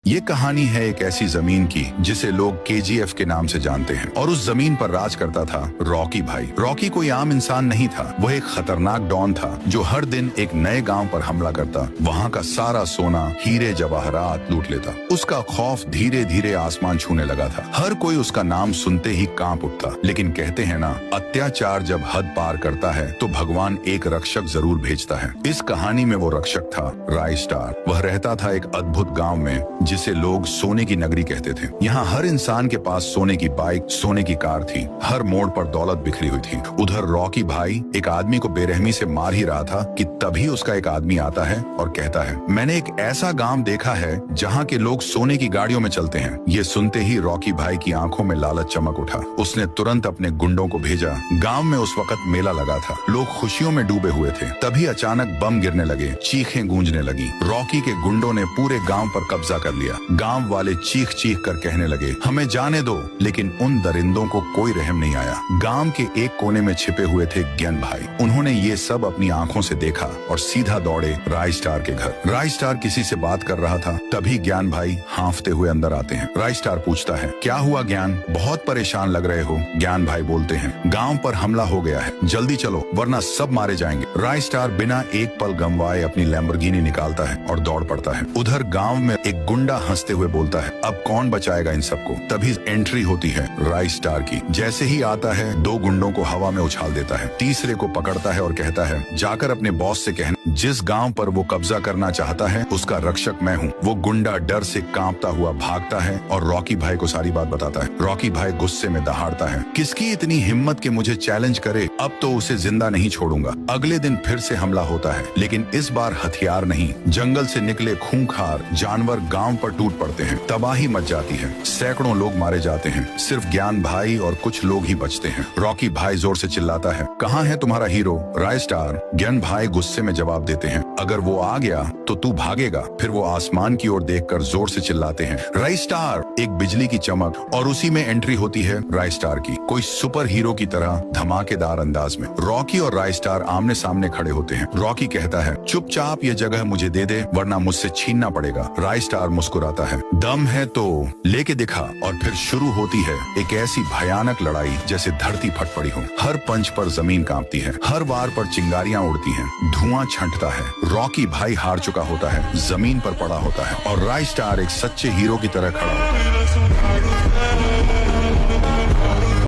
ये कहानी है एक ऐसी जमीन की जिसे लोग केजीएफ के नाम से जानते हैं और उस जमीन पर राज करता था रॉकी भाई। रॉकी कोई आम इंसान नहीं था, वह एक खतरनाक डॉन था जो हर दिन एक नए गांव पर हमला करता, वहां का सारा सोना, हीरे जवाहरात लूट लेता। उसका खौफ धीरे धीरे आसमान छूने लगा था। हर कोई उसका नाम सुनते ही कांप उठता। लेकिन कहते हैं ना, अत्याचार जब हद पार करता है तो भगवान एक रक्षक जरूर भेजता है। इस कहानी में वो रक्षक था राय स्टार। वह रहता था एक अद्भुत गाँव में जिसे लोग सोने की नगरी कहते थे। यहाँ हर इंसान के पास सोने की बाइक, सोने की कार थी। हर मोड़ पर दौलत बिखरी हुई थी। उधर रॉकी भाई एक आदमी को बेरहमी से मार ही रहा था कि तभी उसका एक आदमी आता है और कहता है, मैंने एक ऐसा गांव देखा है जहाँ के लोग सोने की गाड़ियों में चलते हैं। ये सुनते ही रॉकी भाई की आंखों में लालच चमक उठा। उसने तुरंत अपने गुंडों को भेजा। गाँव में उस वक्त मेला लगा था, लोग खुशियों में डूबे हुए थे। तभी अचानक बम गिरने लगे, चीखें गूंजने लगी। रॉकी के गुंडों ने पूरे गाँव पर कब्जा कर लिया। गांव वाले चीख चीख कर कहने लगे, हमें जाने दो। लेकिन उन दरिंदों को कोई रहम नहीं आया। गांव के एक कोने में छिपे हुए थे ज्ञान भाई। उन्होंने ये सब अपनी आंखों से देखा और सीधा दौड़े राय स्टार के घर। राय स्टार किसी से बात कर रहा था, तभी ज्ञान भाई हांफते हुए अंदर आते हैं। राय स्टार पूछता है, क्या हुआ ज्ञान? बहुत परेशान लग रहे हो। ज्ञान भाई बोलते हैं, गाँव पर हमला हो गया है, जल्दी चलो वरना सब मारे जाएंगे। राय स्टार बिना एक पल गंवाए अपनी लैम्बोर्गिनी निकालता है और दौड़ पड़ता है। उधर गाँव में एक गुंडा हंसते हुए बोलता है, अब कौन बचाएगा इन सबको? तभी एंट्री होती है राय स्टार की। जैसे ही आता है, दो गुंडों को हवा में उछाल देता है, तीसरे को पकड़ता है और कहता है, जाकर अपने बॉस से कहना जिस गांव पर वो कब्जा करना चाहता है उसका रक्षक मैं हूँ। वो गुंडा डर से कांपता हुआ भागता है और रॉकी भाई को सारी बात बताता है। रॉकी भाई गुस्से में दहाड़ता है, किसकी इतनी हिम्मत कि मुझे चैलेंज करे? अब तो उसे जिंदा नहीं छोड़ूंगा। अगले दिन फिर से हमला होता है, लेकिन इस बार हथियार नहीं, जंगल से निकले खूंखार जानवर गांव पर टूट पड़ते हैं। तबाही मच जाती है, सैकड़ों लोग मारे जाते हैं। सिर्फ ज्ञान भाई और कुछ लोग ही बचते हैं। रॉकी भाई जोर से चिल्लाता है, कहाँ है तुम्हारा हीरो राय स्टार? ज्ञान भाई गुस्से में जवाब देते हैं, अगर वो आ गया तो तू भागेगा। फिर वो आसमान की ओर देखकर जोर से चिल्लाते हैं, राय स्टार! एक बिजली की चमक और उसी में एंट्री होती है राय स्टार की, कोई सुपर हीरो की तरह धमाकेदार अंदाज में। रॉकी और राय स्टार आमने सामने खड़े होते हैं। रॉकी कहता है, चुपचाप ये जगह मुझे दे दे वरना मुझसे छीनना पड़ेगा। राय स्टार मुस्कुराता है, दम है तो लेके दिखा। और फिर शुरू होती है एक ऐसी भयानक लड़ाई जैसे धरती फट पड़ी हो। हर पंच पर जमीन कांपती है, हर वार पर चिंगारियां उड़ती हैं, धुआं छंटता है। रॉकी भाई हार चुका होता है, जमीन पर पड़ा होता है और राय स्टार एक सच्चे हीरो की तरह खड़ा होता है।